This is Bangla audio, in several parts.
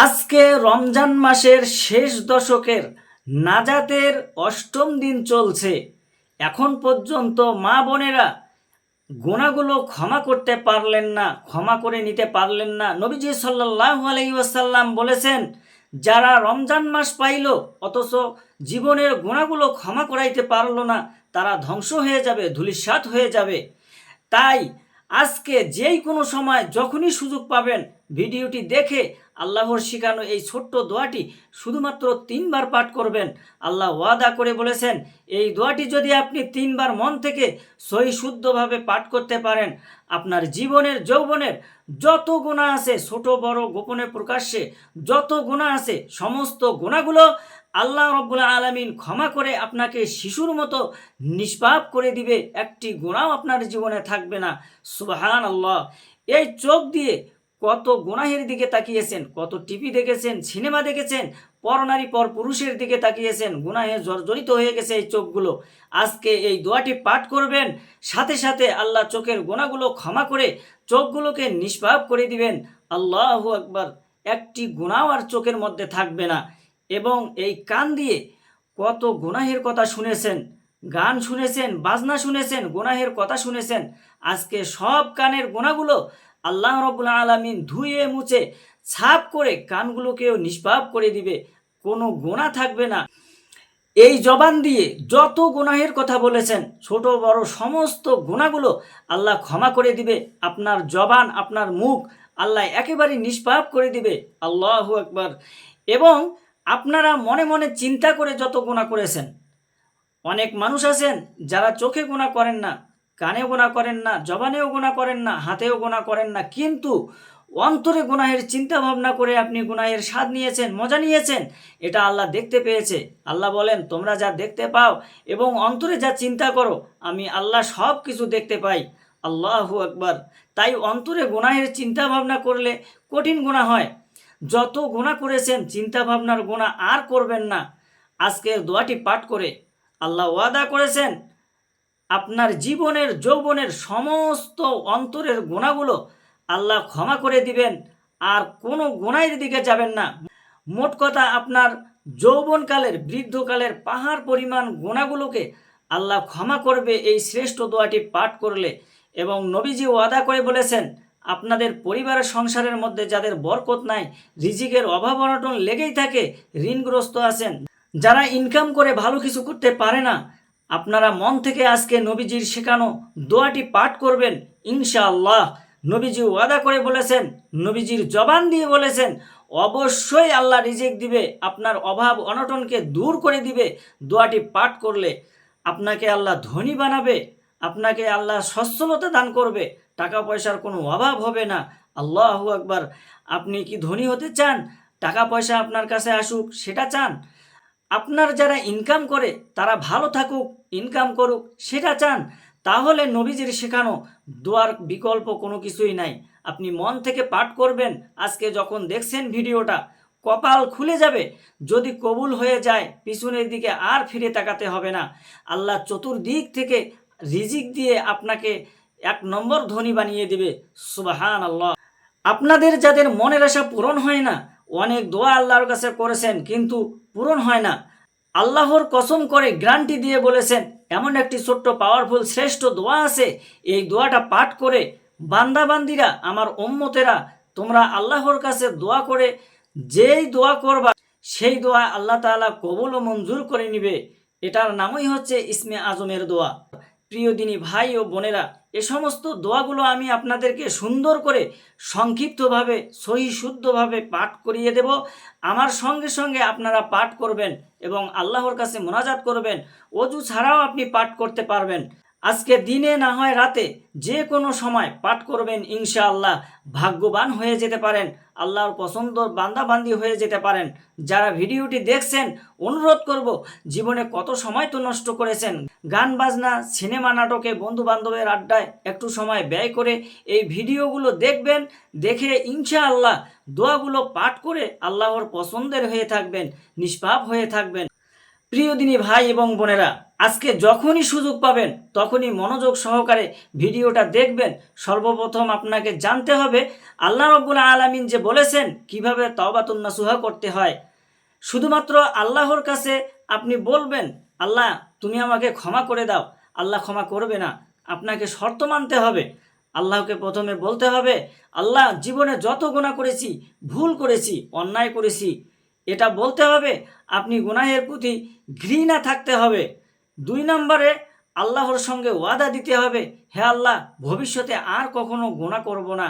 আজকে রমজান মাসের শেষ দশকের নাজাতের অষ্টম দিন চলছে। এখন পর্যন্ত মা বোনেরা গুনাহগুলো ক্ষমা করতে পারলেন না, ক্ষমা করে নিতে পারলেন না। নবীজি সাল্লাল্লাহু আলাইহি ওয়াসাল্লাম বলেছেন, যারা রমজান মাস পাইল অথচ জীবনের গুনাহগুলো ক্ষমা করাইতে পারল না, তারা ধ্বংস হয়ে যাবে, ধূলিসাৎ হয়ে যাবে। তাই আজকে যেই কোনো সময় যখনই সুযোগ পাবেন ভিডিওটি দেখে আল্লাহর শিখানো এই ছোট্ট দোয়াটি শুধুমাত্র 3বার পাঠ করবেন। আল্লাহ ওয়াদা করে বলেছেন, এই দোয়াটি যদি আপনি 3বার মন থেকে সহি শুদ্ধভাবে পাঠ করতে পারেন, আপনার জীবনের যৌবনের যত গুনাহ আছে, ছোট বড় গোপনে প্রকাশ্যে যত গুনাহ আছে, সমস্ত গুনাহগুলো আল্লাহ রব্বুল আলামিন ক্ষমা করে আপনাকে শিশুর মতো নিষ্পাপ করে দিবে। একটি গুনাহ আপনার জীবনে থাকবে না। সুবহানাল্লাহ। এই চোখ দিয়ে কত গুনাহের দিকে তাকিয়েছেন, কত টিভি দেখেছেন, সিনেমা দেখেছেন, পরনারী পর পুরুষের দিকে তাকিয়েছেন, গুনাহে জর্জরিত হয়ে গেছে এই চোখগুলো। আজকে এই দোয়াটি পাঠ করবেন, সাথে সাথে আল্লাহ চোখের গুনাহগুলো ক্ষমা করে চোখগুলোকে নিষ্পাপ করে দিবেন। আল্লাহু আকবার। একটি গুনাহ আর চোখের মধ্যে থাকবে না। এবং এই কান দিয়ে কত গুনাহের কথা শুনেছেন, গান শুনেছেন, বাজনা শুনেছেন, গুনাহের কথা শুনেছেন। আজকে সব কানের গুনাহগুলো আল্লাহ রব্বুল আলামিন ধুয়ে মুছে ছাপ করে কানগুলোকেও নিষ্পাপ করে দিবে। কোনো গুনাহ থাকবে না। এই জবান দিয়ে যত গুনাহের কথা বলেছেন, ছোট বড় সমস্ত গুনাহগুলো আল্লাহ ক্ষমা করে দিবে। আপনার জবান, আপনার মুখ আল্লাহ একেবারে নিষ্পাপ করে দিবে। আল্লাহু আকবার। এবং আপনারা মনে মনে চিন্তা করে যত গুনাহ করেছেন, অনেক মানুষ আছেন যারা চোখে গুনাহ করেন না, কানে গুনাহ করেন না, জবানেও গুনাহ করেন না, হাতেও গুনাহ করেন না, কিন্তু অন্তরে গুনাহের চিন্তা ভাবনা করে আপনি গুনাহের স্বাদ নিয়েছেন, মজা নিয়েছেন। এটা আল্লাহ দেখতে পেয়েছে। আল্লাহ বলেন, তোমরা যা দেখতে পাও এবং অন্তরে যা চিন্তা করো, আমি আল্লাহ সব কিছু দেখতে পাই। আল্লাহু আকবার। তাই অন্তরে গুনাহের চিন্তা ভাবনা করলে কঠিন গুনাহ হয়। যত গুনাহ করেছেন চিন্তা ভাবনার গুনাহ আর করবেন না। আজকের দোয়াটি পাঠ করে আল্লাহ ওয়াদা করেছেন, আপনার জীবনের যৌবনের সমস্ত অন্তরের গুনাহগুলো আল্লাহ ক্ষমা করে দিবেন, আর কোনো গুনাহের দিকে যাবেন না। মোট কথা, আপনার যৌবনকালের, বৃদ্ধকালের পাহাড় পরিমাণ গুনাহগুলোকে আল্লাহ ক্ষমা করবে এই শ্রেষ্ঠ দোয়াটি পাঠ করলে। এবং নবীজি ওয়াদা করে বলেছেন, আপনাদের পরিবারের সংসারের মধ্যে যাদের বরকত নাই, রিজিকের অভাব অনটন লেগেই থাকে, ঋণগ্রস্ত আছেন, যারা ইনকাম করে ভালো কিছু করতে পারে না, আপনারা মন থেকে আজকে নবীজির শেখানো দোয়াটি পাঠ করবেন। ইনশাআল্লাহ নবীজি ওয়াদা করে বলেছেন, নবীজির জবান দিয়ে বলেছেন, অবশ্যই আল্লাহ রিজিক দিবে, আপনার অভাব অনটনকে দূর করে দিবে। দোয়াটি পাঠ করলে আপনাকে আল্লাহ ধনী বানাবে, আপনাকে আল্লাহ সচ্ছলতা দান করবে, টাকা পয়সার কোনো অভাব হবে না। আল্লাহু আকবার। আপনি কি ধনী হতে চান? টাকা পয়সা আপনার কাছে আসুক, সেটা চান? আপনার যারা ইনকাম করে তারা ভালো থাকুক, ইনকাম করুক, সেটা চান? তাহলে নবীজির শেখানো দোয়ার বিকল্প কোনো কিছুই নাই। আপনি মন থেকে পাঠ করবেন। আজকে যখন দেখছেন ভিডিওটা, কপাল খুলে যাবে। যদি কবুল হয়ে যায়, পিছনের দিকে আর ফিরে তাকাতে হবে না। আল্লাহ চতুর্দিক থেকে রিজিক দিয়ে আপনাকে 1 নম্বর ধনী বানিয়ে দিবে। সুবহানাল্লাহ। আপনাদের যাদের মনের আশা পূরণ হয় না, অনেক দোয়া আল্লাহর কাছে করেছেন কিন্তু পূরণ হয় না, আল্লাহর কসম করে গ্যারান্টি দিয়ে বলেছেন, এমন একটি ছোট্ট পাওয়ারফুল শ্রেষ্ঠ দোয়া আছে, এই দোয়াটা পাঠ করে বান্দাবান্দিরা, আমার উম্মতেরা, তোমরা আল্লাহর কাছে দোয়া করে যেই দোয়া করবা, সেই দোয়া আল্লাহ তাআলা কবুল ও মঞ্জুর করে নিবে। এটার নামই হচ্ছে ইসমে আজমের দোয়া। প্রিয় দিনী ভাই ও বোনেরা, এ সমস্ত দোয়াগুলো আমি আপনাদেরকে সুন্দর করে সংক্ষিপ্তভাবে সহি শুদ্ধভাবে পাঠ করিয়ে দেব। আমার সঙ্গে সঙ্গে আপনারা পাঠ করবেন এবং আল্লাহর কাছে মোনাজাত করবেন। অজু ছাড়াও আপনি পাঠ করতে পারবেন। আজকে দিনে না হয় রাতে, যে কোনো সময় পাঠ করবেন। ইনশাআল্লাহ ভাগ্যবান হয়ে যেতে পারেন, আল্লাহর পছন্দ বান্দাবান্দি হয়ে যেতে পারেন। যারা ভিডিওটি দেখছেন, অনুরোধ করব, জীবনে কত সময় তো নষ্ট করেছেন গান বাজনা, সিনেমা নাটকে, বন্ধু বান্ধবের আড্ডায়, একটু সময় ব্যয় করে এই ভিডিওগুলো দেখবেন। দেখে ইনশাআল্লাহ দোয়াগুলো পাঠ করে আল্লাহর পছন্দের হয়ে থাকবেন, নিষ্পাপ হয়ে থাকবেন। প্রিয় দিনী ভাই এবং বোনেরা, আজকে যখনই সুযোগ পাবেন তখনই মনোযোগ সহকারে ভিডিওটা দেখবেন। সর্বপ্রথম আপনাকে জানতে হবে আল্লাহ রাব্বুল আলামিন যে বলেছেন কিভাবে তাওবাতুন নাসুহা করতে হয়। শুধুমাত্র আল্লাহর কাছে আপনি বলবেন, আল্লাহ তুমি আমাকে ক্ষমা করে দাও। আল্লাহ ক্ষমা করবে না, আপনাকে শর্ত মানতে হবে। আল্লাহকে প্রথমে বলতে হবে, আল্লাহ জীবনে যত গুনাহ করেছি, ভুল করেছি, অন্যায় করেছি, এটা বলতে হবে। আপনি গুনাহের প্রতি ঘৃণা থাকতে হবে। 2 নম্বরে আল্লাহর সঙ্গে ওয়াদা দিতে হবে, হে আল্লাহ ভবিষ্যতে আর কখনো গুনাহ করব না।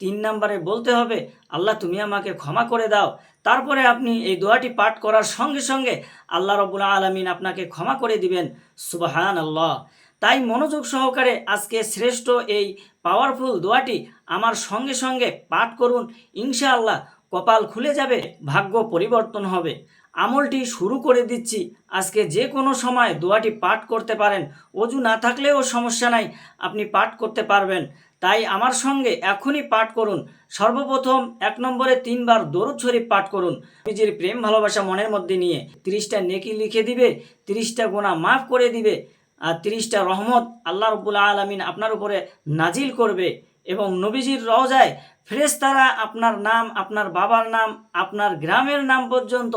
3 নম্বরে বলতে হবে, আল্লাহ তুমি আমাকে ক্ষমা করে দাও। তারপরে আপনি এই দোয়াটি পাঠ করার সঙ্গে সঙ্গে আল্লাহ রাব্বুল আলামিন আপনাকে ক্ষমা করে দিবেন। সুবহানাল্লাহ। তাই মনোযোগ সহকারে আজকে শ্রেষ্ঠ এই পাওয়ারফুল দোয়াটি আমার সঙ্গে সঙ্গে পাঠ করুন। ইনশাআল্লাহ কপাল খুলে যাবে, ভাগ্য পরিবর্তন হবে। আমলটি শুরু করে দিচ্ছি। আজকে যে কোনো সময় দোয়াটি পাঠ করতে পারেন, অজু না থাকলেও সমস্যা নাই, আপনি পাঠ করতে পারবেন। তাই আমার সঙ্গে এখনই পাঠ করুন। সর্বপ্রথম 1 নম্বরে 3 বার দরুদ শরীফ পাঠ করুন। নিজের প্রেম ভালোবাসা মনের মধ্যে নিয়ে 30টা নেকি লিখে দিবে, 30টা গুনাহ মাফ করে দিবে, আর 30টা রহমত আল্লাহ রাব্বুল আলামিন আপনার উপরে নাজিল করবে। এবং নবীজির রওজায় ফেরেশতারা আপনার নাম, আপনার বাবার নাম, আপনার গ্রামের নাম পর্যন্ত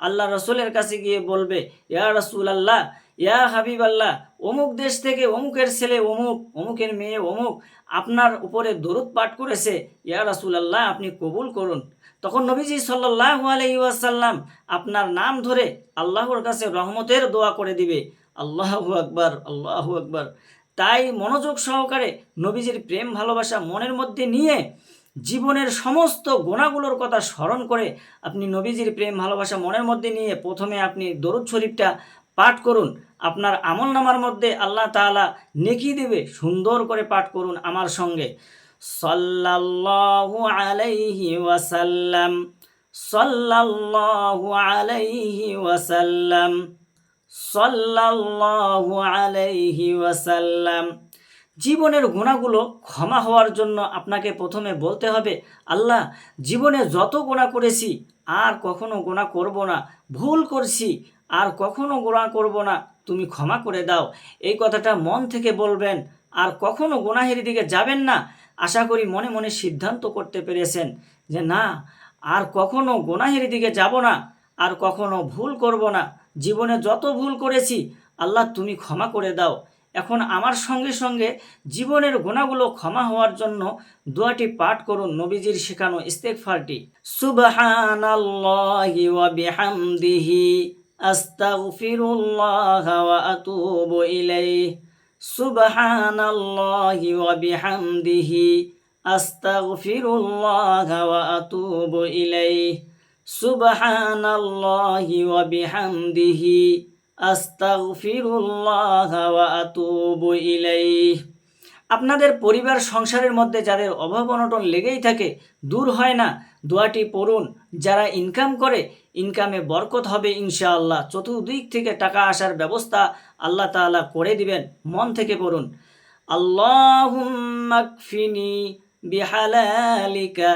আল্লাহ রসুলের কাছে গিয়ে বলবে, ইয়া রাসূলুল্লাহ, ইয়া হাবিবাল্লাহ, অমুক দেশ থেকে অমুকের ছেলে অমুক, অমুকের মেয়ে অমুক আপনার উপরে দরুদ পাঠ করেছে, ইয়া রাসূলুল্লাহ আপনি কবুল করুন। তখন নবীজি সাল্লাল্লাহু আলাইহি ওয়াসাল্লাম আপনার নাম ধরে আল্লাহর কাছে রহমতের দোয়া করে দিবে। আল্লাহু আকবার, আল্লাহু আকবার। তাই মনোযোগ সহকারে নবীজির প্রেম ভালোবাসা মনের মধ্যে নিয়ে জীবনের সমস্ত গুনাহগুলোর কথা স্মরণ করে আপনি নবীজির প্রেম ভালোবাসা মনের মধ্যে নিয়ে প্রথমে আপনি দরুদ শরীফটা পাঠ করুন। আপনার আমলনামার মধ্যে আল্লাহ তাআলা নেকি দেবে। সুন্দর করে পাঠ করুন আমার সঙ্গে। সাল্লাল্লাহু আলাইহি ওয়াসাল্লাম, সাল্লাল্লাহু আলাইহি ওয়াসাল্লাম, সাল্লাল্লাহু আলাইহি ওয়াসাল্লাম। জীবনের গুনাহগুলো ক্ষমা হওয়ার জন্য আপনাকে প্রথমে বলতে হবে, আল্লাহ জীবনে যত গুনাহ করেছি আর কখনো গুনাহ করব না, ভুল করছি আর কখনো গুনাহ করব না, তুমি ক্ষমা করে দাও। এই কথাটা মন থেকে বলবেন, আর কখনো গুনাহের দিকে যাবেন না। আশা করি মনে মনে সিদ্ধান্ত করতে পেরেছেন যে না, আর কখনো গুনাহের দিকে যাব না, আর কখনো ভুল করব না। জীবনে যত ভুল করেছি আল্লাহ তুমি ক্ষমা করে দাও। এখন আমার সঙ্গে সঙ্গে জীবনের গুনাহগুলো ক্ষমা হওয়ার জন্য দোয়াটি পাঠ করুন, নবীজির শেখানো ইস্তেগফারটি। সুবহানাল্লাহি ওয়া বিহামদিহি আস্তাগফিরুল্লাহ ওয়া আতুবু ইলাইহি। সুবহানাল্লাহি ওয়া বিহামদিহি আস্তাগফিরুল্লাহ ওয়া আতুবু ইলাইহি। সুবহানাল্লাহি ওয়া বিহামদিহি আস্তাগফিরুল্লাহ ওয়া আতুবু ইলাইহি। আপনাদের পরিবার সংসারের মধ্যে যাদের অভাব অনটন লেগেই থাকে, দূর হয় না, দোয়াটি পড়ুন। যারা ইনকাম করে, ইনকামে বরকত হবে ইনশাআল্লাহ। চতুর্দিক থেকে টাকা আসার ব্যবস্থা আল্লাহ তাআলা করে দিবেন। মন থেকে পড়ুন। আল্লাহুম্মা কফিনি বিহালালিকা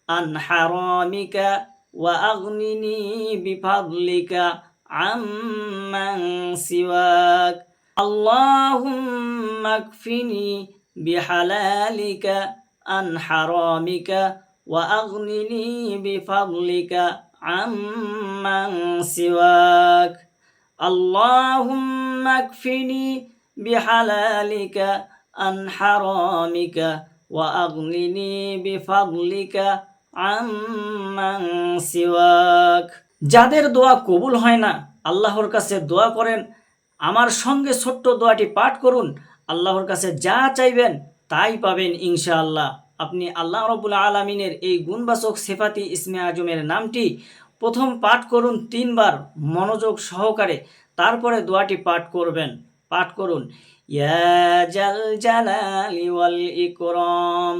আন হারামিকা ওয়া আগনিনি বিফাদলিকা আম্মান সিওয়াক। আল্লাহুম্মা কফিনি বিহালালিকা আন হারামিকা ওয়া আগনিনি বিফাদলিকা আম্মান সিওয়াক। আল্লাহুম্মা কফিনি বিহালালিকা আন হারামিকা ওয়া আগনিনি বিফাদলিকা আম্মান সিওয়াক। যাদের দোয়া কবুল হয় না, আল্লাহর কাছে দোয়া করেন, আমার সঙ্গে ছোট্ট দোয়াটি পাঠ করুন। আল্লাহর কাছে যা চাইবেন তাই পাবেন ইনশাআল্লাহ। আপনি আল্লাহ রাব্বুল আলামিনের এই গুণবাচক সিফাতি ইসমে আজমের নামটি প্রথম পাঠ করুন 3 বার মনোযোগ সহকারে, তারপরে দোয়াটি পাঠ করবেন। পাঠ করুন, ইয়া জাল জালালি ওয়াল ইকরাম,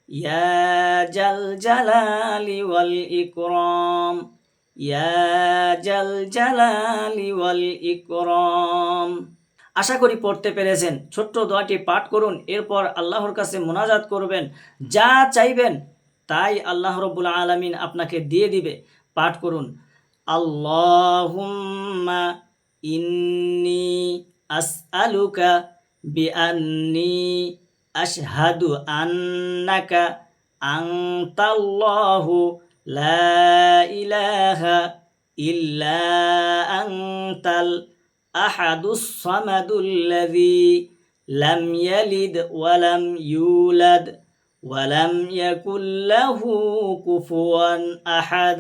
ইয়া জাল জালালি ওয়াল ইকরাম, ইয়া জাল জালালি ওয়াল ইকরাম। আশা করি পড়তে পেরেছেন। ছোট্ট দোয়াটি পাঠ করুন, এরপর আল্লাহর কাছে মুনাজাত করবেন। যা চাইবেন তাই আল্লাহ রাব্বুল আলামিন আপনাকে দিয়ে দিবে। পাঠ করুন, আল্লাহুম্মা ইন্নী আসআলুকা বিআন্নী আশহাদু আন্নাকা আনতাল্লাহু লা ইলাহা ইল্লা আনতাল আহাদুস সামাদুল্লাযী লাম ইয়ালিদ ওয়া লাম ইউলাদ ওয়া লাম ইয়াকুল লাহু কুফুয়ান আহাদ।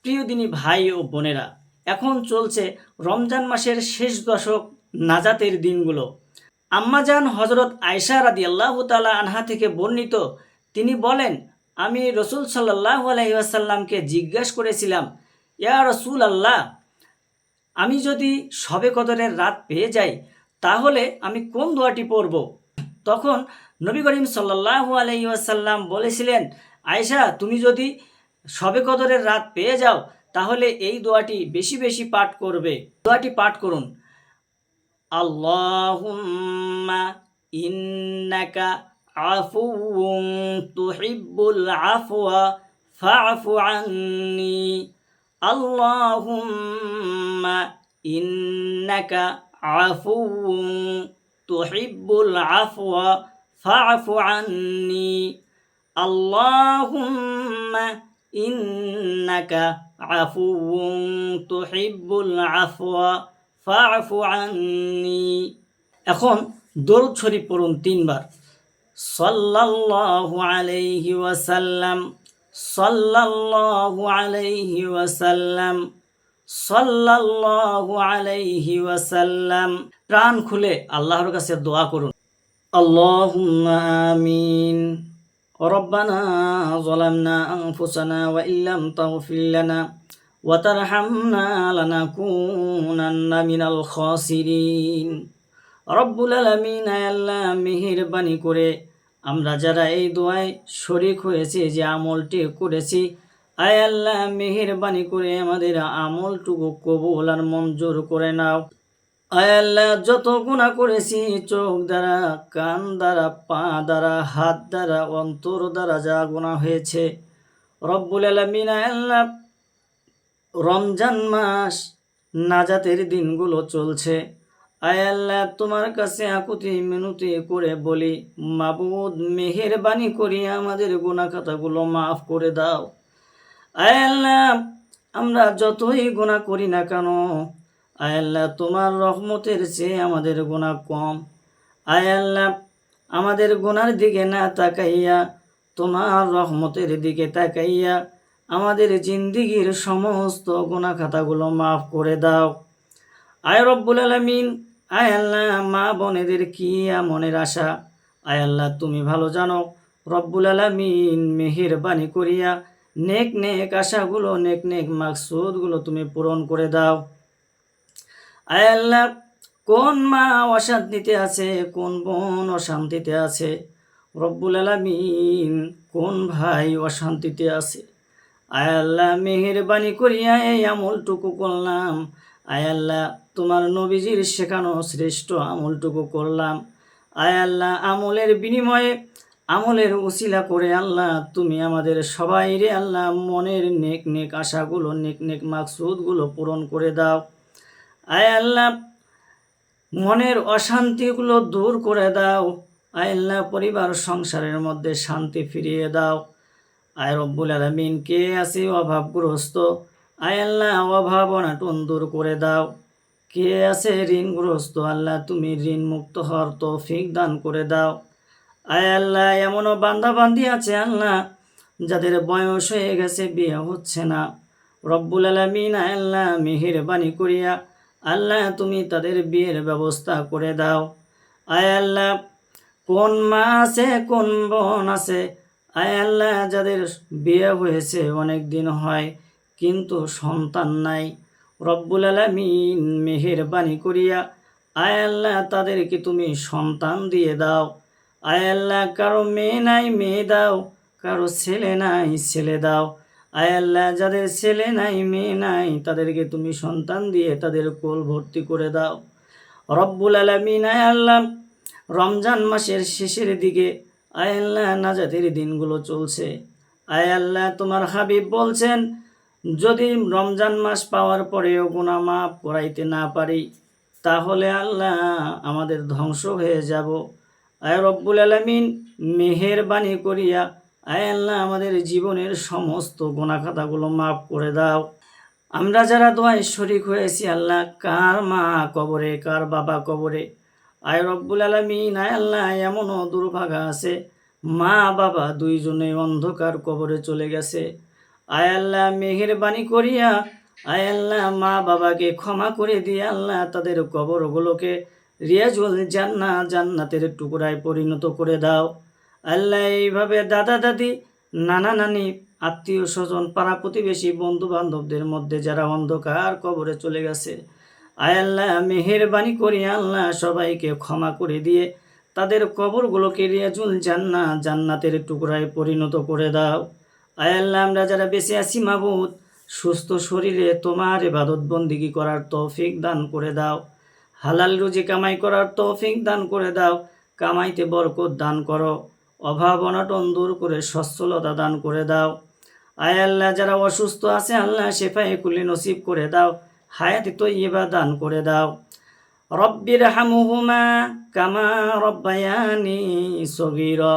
প্রিয় দিনী ভাই ও বোনেরা, এখন চলছে রমজান মাসের শেষ দশক, নাজাতের দিনগুলো। আম্মাজান হজরত আয়েশা রাদিয়াল্লাহু তাআলা আনহা থেকে বর্ণিত, তিনি বলেন, আমি রসুল সাল্লাল্লাহু আলাইহি ওয়াসাল্লামকে জিজ্ঞাসা করেছিলাম, ইয়া রসুল আল্লাহ, আমি যদি শবে কদরের রাত পেয়ে যাই তাহলে আমি কোন দোয়াটি পড়ব? তখন নবী করিম সাল্লাল্লাহু আলাইহি ওয়াসাল্লাম বলেছিলেন, আয়েশা, তুমি যদি শবে কদরের রাত পেয়ে যাও তাহলে এই দোয়াটি বেশি বেশি পাঠ করবে। দোয়াটি পাঠ করুন, আল্লাহুম্মা ইন্নাকা আফুউন তুহিব্বুল আফওয়া ফাআফু আন্নী। আল্লাহুম্মা ইন্নাকা আফুউন তুহিব্বুল আফওয়া ফাআফু আন্নী। আল্লাহুম্মা ইন্নাকা আফুউন তুহিব্বুল আফওয়া ফাআফু আন্নী। এখন দরুদ শরীফ পড়ুন 3 বার। সাল্লাল্লাহু আলাইহি ওয়াসাল্লাম, সাল্লাল্লাহু আলাইহি ওয়াসাল্লাম, সাল্লাল্লাহু আলাইহি ওয়াসাল্লাম। প্রাণ খুলে আল্লাহর কাছে দোয়া করুন। আল্লাহুম্মা আমিন। রব্বানা যালামনা আনফুসানা ওয়া ইল্লাম তাগফির লানা ওয়া তারহামনা লানাকুনান্না মিনাল খাসিরিন। রব্বুল আলামিন, আল্লাহ মেহেরবানি করে আমরা যারা এই দোয়ায় শরীক হয়েছে, যে আমলটি করেছি, আয় আল্লাহ মেহেরবানি করে আমাদের আমলটুকু কবুল আর মঞ্জুর করে নাও। আয় আল্লাহ, যত গুনাহ করেছি, চোখ দ্বারা, কান দ্বারা, পা দ্বারা, হাত দ্বারা, অন্তর দ্বারা যা গুনাহ হয়েছে, রব্বুল আলামিন আল্লাহ, রমজান মাস, নাজাতের দিনগুলো চলছে, আয় আল্লাহ তোমার কাছে আকুতি মিনতি করে বলি, মাবুদ মেহেরবানি করিয়া আমাদের গুনাহ খাতাগুলো মাফ করে দাও। আয় আল্লাহ, আমরা যতই গুনাহ করি না কেন, আয় আল্লাহ তোমার রহমতের চেয়ে আমাদের গুনাহ কম। আয় আল্লাহ, আমাদের গুনার দিকে না তাকাইয়া তোমার রহমতের দিকে তাকাইয়া আমাদের জিন্দিগির সমস্ত গুনাহ খাতাগুলো মাফ করে দাও। আয় রব্বুল আলামিন, আয় আল্লাহ মা বোনেদের কি মনের আশা, আয় আল্লাহ তুমি ভালো জানো। রব্বুল আলামিন মেহেরবানি করিয়া নেক নেক আশাগুলো, নেক নেক মাকসুদগুলো তুমি পূরণ করে দাও। আয় আল্লাহ, কোন মা অশান্তিতে আছে, কোন বোন অশান্তিতে আছে, রব্বুল আলামিন কোন ভাই অশান্তিতে আছে, আয় আল্লাহ মেহেরবানি করিয়া এই আমলটুকু করলাম। আয় আল্লাহ তোমার নবীজির শেখানো শ্রেষ্ঠ আমলটুকু করলাম। আয় আল্লাহ আমলের বিনিময়ে, আমলের উসিলা করে আল্লাহ তুমি আমাদের সবাই রে আল্লাহ মনের নেক নেক আশাগুলো, নেক নেক মাকসুদগুলো পূরণ করে দাও। আয় আল্লাহ মনের অশান্তিগুলো দূর করে দাও। আয় আল্লাহ পরিবার সংসারের মধ্যে শান্তি ফিরিয়ে দাও। আয় রব্বুল আলামিন, কে আছে অভাবগ্রস্ত, আয় আল্লাহ অভাব অনাটন দূর করে দাও। কে আছে ঋণগ্রস্ত, আল্লাহ তুমি ঋণ মুক্ত হওয়ার তৌফিক দান করে দাও। আয় আল্লাহ এমনও বান্দা বান্দি আছে আল্লাহ যাদের বয়স হয়ে গেছে, বিয়ে হচ্ছে না, রব্বুল আলামিন আয় আল্লাহ মেহেরবানি করিয়া আল্লাহ তুমি তাদের বিয়ের ব্যবস্থা করে দাও। আয় আল্লাহ কোন মা আছে, কোন বোন আছে, আয় আল্লাহ যাদের বিয়ে হয়েছে অনেক দিন হয় কিন্তু সন্তান নাই, রব্বুল আলামিন মেহেরবানি করিয়া আয় আল্লাহ তাদেরকে তুমি সন্তান দিয়ে দাও। আয় আল্লাহ কারো মেয়ে নাই, মেয়ে দাও, কারো ছেলে নাই, ছেলে দাও। আয় আল্লাহ যাদের ছেলে নাই, মেয়ে নাই, তাদেরকে তুমি সন্তান দিয়ে তাদের কোল ভর্তি করে দাও। রব্বুল আলামিন আয় আল্লাহ রমজান মাসের শেষের দিকে আয় আল্লাহ নাজাতের দিনগুলো চলছে। আয় আল্লাহ তোমার হাবিব বলছেন, যদি রমজান মাস পাওয়ার পরেও গুনাহ মাফ করাইতে না পারি, তাহলে আল্লাহ আমাদের ধ্বংস হয়ে যাব। আয় রব্বুল আলামিন, মেহেরবানি করিয়া আয় আল্লাহ আমাদের জীবনের সমস্ত গুনাহ খাতাগুলো মাফ করে দাও। আমরা যারা দোয়ায় শরীক হয়েছি আল্লাহ, কার মা কবরে, কার বাবা কবরে, আয় রব্বুল আলামিন, আয় আল্লাহ এমনও দুর্ভাগা আছে মা বাবা দুইজনে অন্ধকার কবরে চলে গেছে। আয় আল্লাহ মেহেরবানি করিয়া আয় আল্লাহ মা বাবাকে ক্ষমা করে দিয়ে আল্লাহ তাদের কবরগুলোকে রিয়াজুল জান্নাতের টুকরায় পরিণত করে দাও। আল্লাহ এইভাবে দাদা দাদি, নানা নানি, আত্মীয় স্বজন, পাড়া প্রতিবেশী, বন্ধু বান্ধবদের মধ্যে যারা অন্ধকার কবরে চলে গেছে, আয় আল্লাহ মেহেরবানি করি আল্লাহ সবাইকে ক্ষমা করে দিয়ে তাদের কবরগুলোকে রিয়াজুল জান্নাতের টুকরায় পরিণত করে দাও। আয় আল্লাহ আমরা যারা বেঁচে আছি মাবুদ, সুস্থ শরীরে তোমার ইবাদত বন্দিগি করার তৌফিক দান করে দাও। হালাল রুজি কামাই করার তৌফিক দান করে দাও। কামাইতে বরকত দান করো। অভাব অনটন দূর করে সচ্ছলতা দান করে দাও। আয় আল্লাহ যারা অসুস্থ আছে আল্লাহ শেফায়ে কুলি নসিব করে দাও। হায়াতে তৈয়্যিবা দান করে দাও। রব্বির হামুহুমা কামা রব্বায়ানি সগীরা।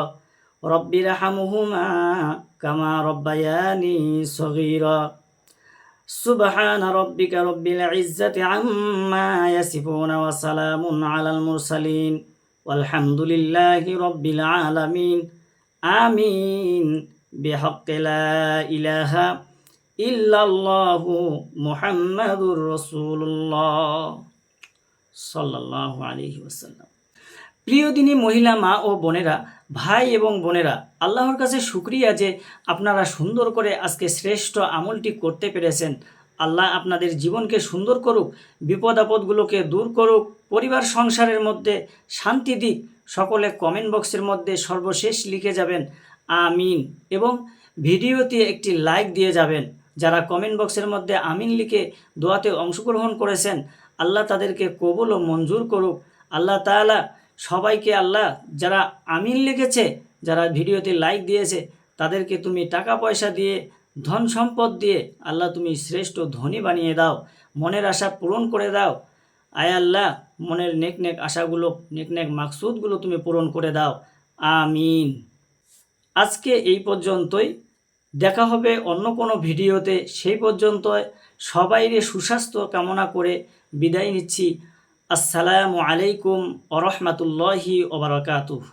রব্বির হামুহুমা কামা রব্বায়ানি সগীরা। সুবহান রব্বিকা রব্বিল ইজ্জাতি আম্মা ইয়াসিফুন ওয়া সালামুন আলাল মুরসালিন ওয়ালহামদুলিল্লাহি রব্বিল আলামিন। আমিন। বিহাক্কি লা ইলাহা ইল্লাল্লাহু মুহাম্মাদুর রাসূলুল্লাহ সাল্লাল্লাহু আলাইহি ওয়াসাল্লাম। প্রিয় দিনী মহিলা, মা ও বোনেরা, ভাই এবং বোনেরা, আল্লাহর কাছে শুকরিয়া যে আপনারা সুন্দর করে আজকে শ্রেষ্ঠ আমলটি করতে পেরেছেন। আল্লাহ আপনাদের জীবনকে সুন্দর করুক, বিপদ আপদগুলোকে দূর করুক, পরিবার সংসারের মধ্যে শান্তি দিক। সকলে কমেন্ট বক্সের মধ্যে সর্বশেষ লিখে যাবেন আমিন এবং ভিডিওতে একটি লাইক দিয়ে যাবেন। যারা কমেন্ট বক্সের মধ্যে আমিন লিখে দোয়াতে অংশগ্রহণ করেছেন, আল্লাহ তাদেরকে কবুল ও মঞ্জুর করুক। আল্লাহ তাআলা সবাইকে, আল্লাহ যারা আমিন লিখেছে, যারা ভিডিওতে লাইক দিয়েছে, তাদেরকে তুমি টাকা পয়সা দিয়ে, ধন সম্পদ দিয়ে আল্লাহ তুমি শ্রেষ্ঠ ধনী বানিয়ে দাও। মনের আশা পূরণ করে দাও। আয় আল্লাহ মনের নেক নেক আশাগুলো, নেক নেক মাকসুদগুলো তুমি পূরণ করে দাও। আমিন। আজকে এই পর্যন্তই। দেখা হবে অন্য কোনো ভিডিওতে। সেই পর্যন্ত সবাইরে সুস্বাস্থ্য কামনা করে বিদায় নিচ্ছি। আসসালামু আলাইকুম ওয়া রাহমাতুল্লাহি ওয়া বারাকাতুহু।